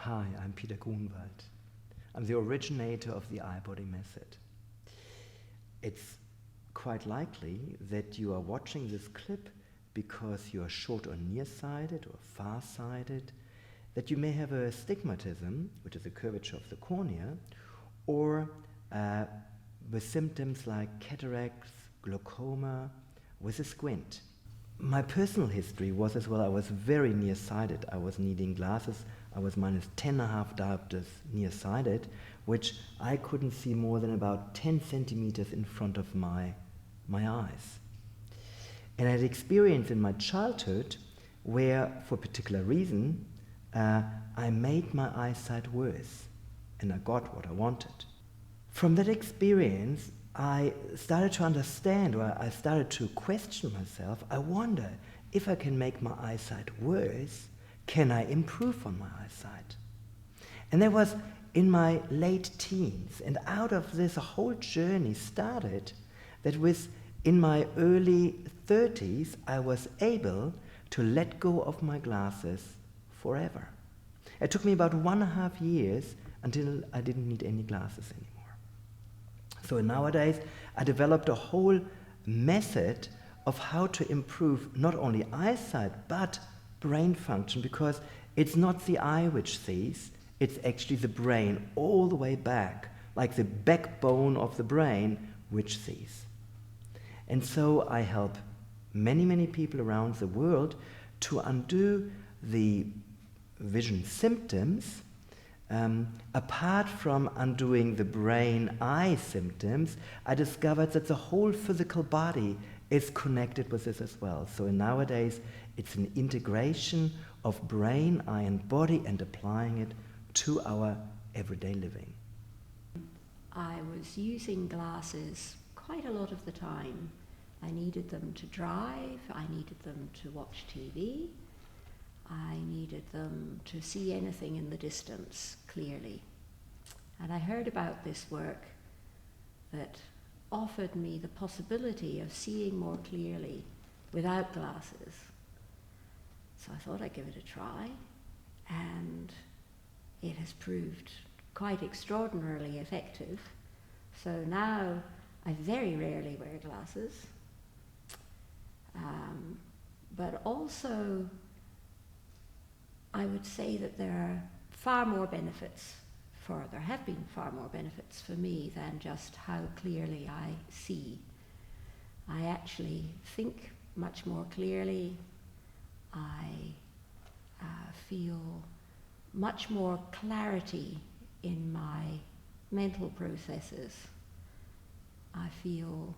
Hi, I'm Peter Grunwald. I'm the originator of the Eyebody method. It's quite likely that you are watching this clip because you are short or nearsighted or far-sighted, that you may have a stigmatism, which is a curvature of the cornea, or with symptoms like cataracts, glaucoma, with a squint. My personal history was as well, I was very nearsighted. I was needing glasses. I was minus 10.5 diopters nearsighted, which I couldn't see more than about 10 centimeters in front of my eyes. And I had experience in my childhood where, for a particular reason, I made my eyesight worse, and I got what I wanted. From that experience, I started to understand, or I started to question myself. I wonder, if I can make my eyesight worse, can I improve on my eyesight? And that was in my late teens, and out of this a whole journey started that in my early 30s, I was able to let go of my glasses forever. It took me about 1.5 years until I didn't need any glasses anymore. So nowadays, I developed a whole method of how to improve not only eyesight, but brain function, because it's not the eye which sees, it's actually the brain all the way back, like the backbone of the brain which sees. And so I help many, many people around the world to undo the vision symptoms. Apart from undoing the brain-eye symptoms, I discovered that the whole physical body is connected with this as well. So nowadays, it's an integration of brain, eye, and body, and applying it to our everyday living. I was using glasses quite a lot of the time. I needed them to drive, I needed them to watch TV, I needed them to see anything in the distance clearly. And I heard about this work that offered me the possibility of seeing more clearly without glasses. So I thought I'd give it a try, and it has proved quite extraordinarily effective. So now I very rarely wear glasses, but also I would say that there have been far more benefits for me than just how clearly I see. I actually think much more clearly. I feel much more clarity in my mental processes. I feel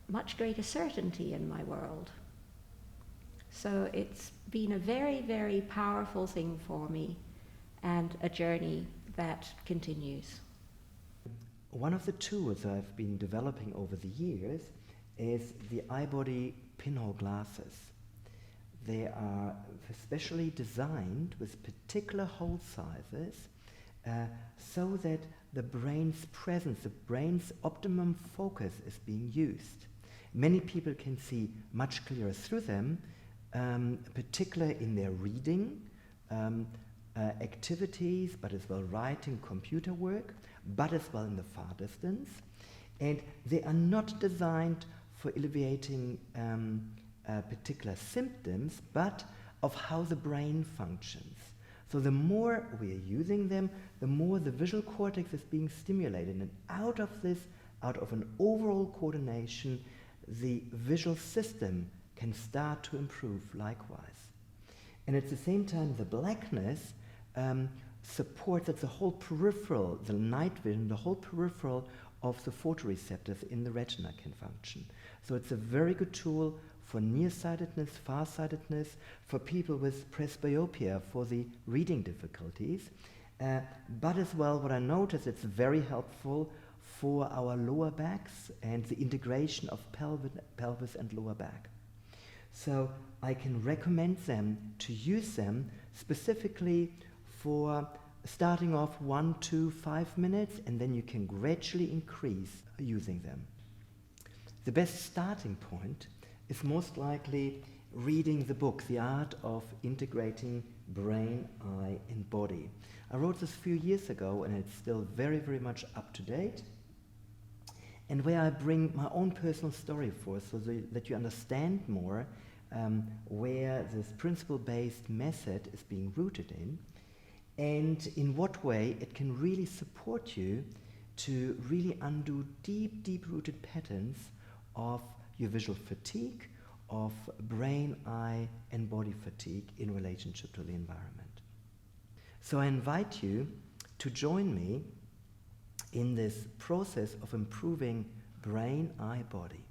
much greater certainty in my world. So it's been a very, very powerful thing for me, and a journey that continues. One of the tools I've been developing over the years is the Eyebody pinhole glasses. They are specially designed with particular hole sizes so that the brain's presence, the brain's optimum focus is being used. Many people can see much clearer through them, particularly in their reading activities, but as well writing, computer work, but as well in the far distance. And they are not designed for alleviating particular symptoms, but of how the brain functions. So the more we are using them, the more the visual cortex is being stimulated, and out of an overall coordination, the visual system can start to improve likewise. And at the same time, the blackness supports that the whole peripheral, the night vision, the whole peripheral of the photoreceptors in the retina can function. So it's a very good tool for nearsightedness, farsightedness, for people with presbyopia, for the reading difficulties. But as well, what I noticed, it's very helpful for our lower backs and the integration of pelvis and lower back. So I can recommend them to use them specifically for starting off 1 to 5 minutes, and then you can gradually increase using them. The best starting point is most likely reading the book, The Art of Integrating Brain, Eye and Body. I wrote this a few years ago and it's still very, very much up to date, and where I bring my own personal story forth so that you understand more where this principle-based method is being rooted in, and in what way it can really support you to really undo deep, deep-rooted patterns of your visual fatigue, of brain, eye, and body fatigue in relationship to the environment. So I invite you to join me in this process of improving brain, eye, body.